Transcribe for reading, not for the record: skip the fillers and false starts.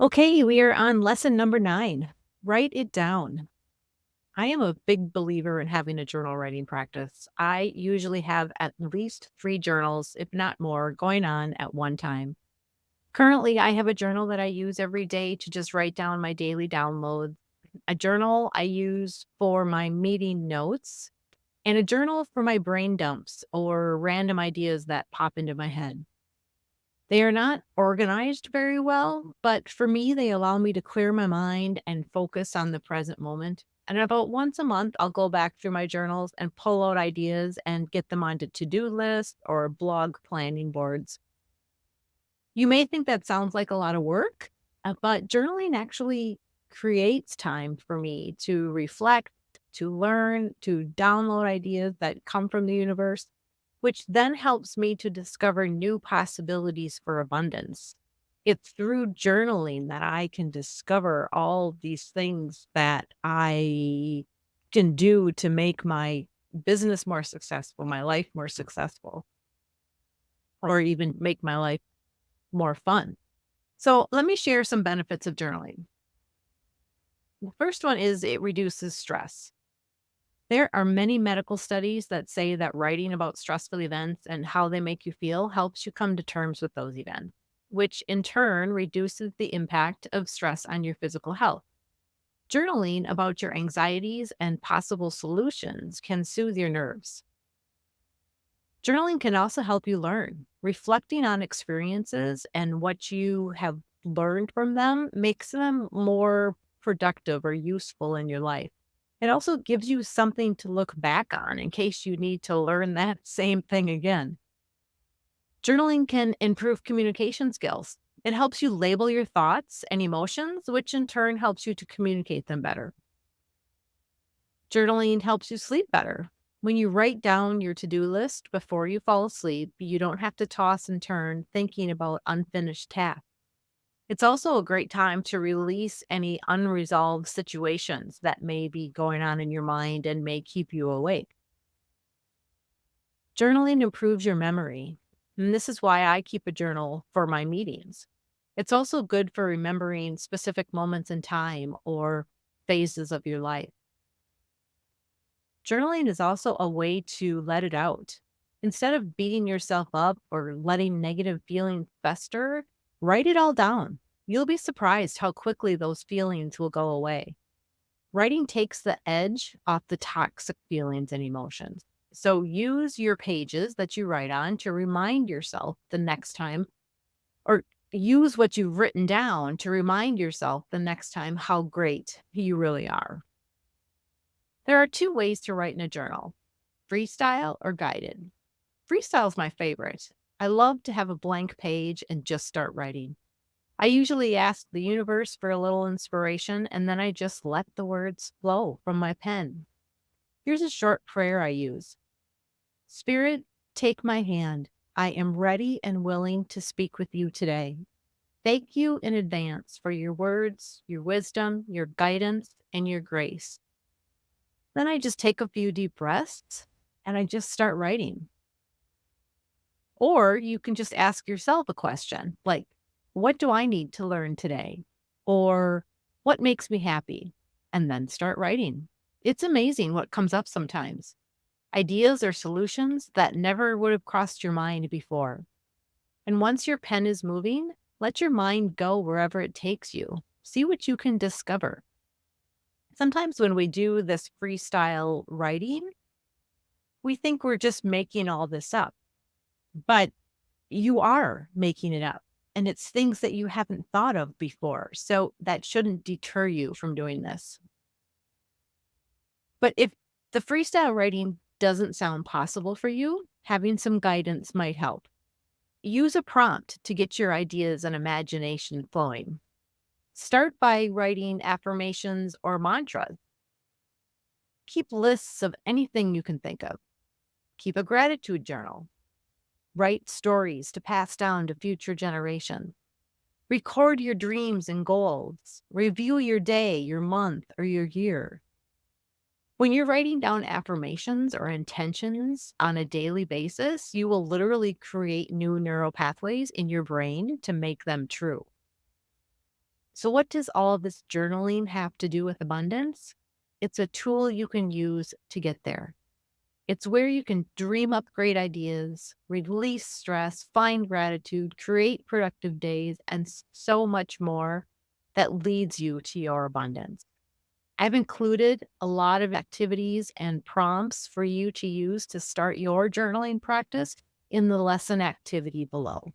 Okay, we are on lesson number 9. Write it down. I am a big believer in having a journal writing practice. I usually have at least 3 journals, if not more, going on at one time. Currently, I have a journal that I use every day to just write down my daily downloads, a journal I use for my meeting notes, and a journal for my brain dumps or random ideas that pop into my head. They are not organized very well, but for me, they allow me to clear my mind and focus on the present moment. And about once a month, I'll go back through my journals and pull out ideas and get them onto to-do lists or blog planning boards. You may think that sounds like a lot of work, but journaling actually creates time for me to reflect, to learn, to download ideas that come from the universe, which then helps me to discover new possibilities for abundance. It's through journaling that I can discover all these things that I can do to make my business more successful, my life more successful, or even make my life more fun. So let me share some benefits of journaling. The first one is it reduces stress. There are many medical studies that say that writing about stressful events and how they make you feel helps you come to terms with those events, which in turn reduces the impact of stress on your physical health. Journaling about your anxieties and possible solutions can soothe your nerves. Journaling can also help you learn. Reflecting on experiences and what you have learned from them makes them more productive or useful in your life. It also gives you something to look back on in case you need to learn that same thing again. Journaling can improve communication skills. It helps you label your thoughts and emotions, which in turn helps you to communicate them better. Journaling helps you sleep better. When you write down your to-do list before you fall asleep, you don't have to toss and turn thinking about unfinished tasks. It's also a great time to release any unresolved situations that may be going on in your mind and may keep you awake. Journaling improves your memory, and this is why I keep a journal for my meetings. It's also good for remembering specific moments in time or phases of your life. Journaling is also a way to let it out. Instead of beating yourself up or letting negative feelings fester, write it all down. You'll be surprised how quickly those feelings will go away. Writing takes the edge off the toxic feelings and emotions. So use your pages that you write on to remind yourself the next time, or use what you've written down to remind yourself the next time how great you really are. There are 2 ways to write in a journal: freestyle or guided. Freestyle is my favorite. I love to have a blank page and just start writing. I usually ask the universe for a little inspiration and then I just let the words flow from my pen. Here's a short prayer I use: Spirit, take my hand. I am ready and willing to speak with you today. Thank you in advance for your words, your wisdom, your guidance, and your grace. Then I just take a few deep breaths and I just start writing. Or you can just ask yourself a question like, what do I need to learn today? Or what makes me happy? And then start writing. It's amazing what comes up sometimes. Ideas or solutions that never would have crossed your mind before. And once your pen is moving, let your mind go wherever it takes you. See what you can discover. Sometimes when we do this freestyle writing, we think we're just making all this up, but you are making it up. And it's things that you haven't thought of before. So that shouldn't deter you from doing this. But if the freestyle writing doesn't sound possible for you, having some guidance might help. Use a prompt to get your ideas and imagination flowing. Start by writing affirmations or mantras. Keep lists of anything you can think of. Keep a gratitude journal. Write stories to pass down to future generations. Record your dreams and goals. Review your day, your month, or your year. When you're writing down affirmations or intentions on a daily basis, you will literally create new neural pathways in your brain to make them true. So, what does all of this journaling have to do with abundance? It's a tool you can use to get there. It's where you can dream up great ideas, release stress, find gratitude, create productive days, and so much more that leads you to your abundance. I've included a lot of activities and prompts for you to use to start your journaling practice in the lesson activity below.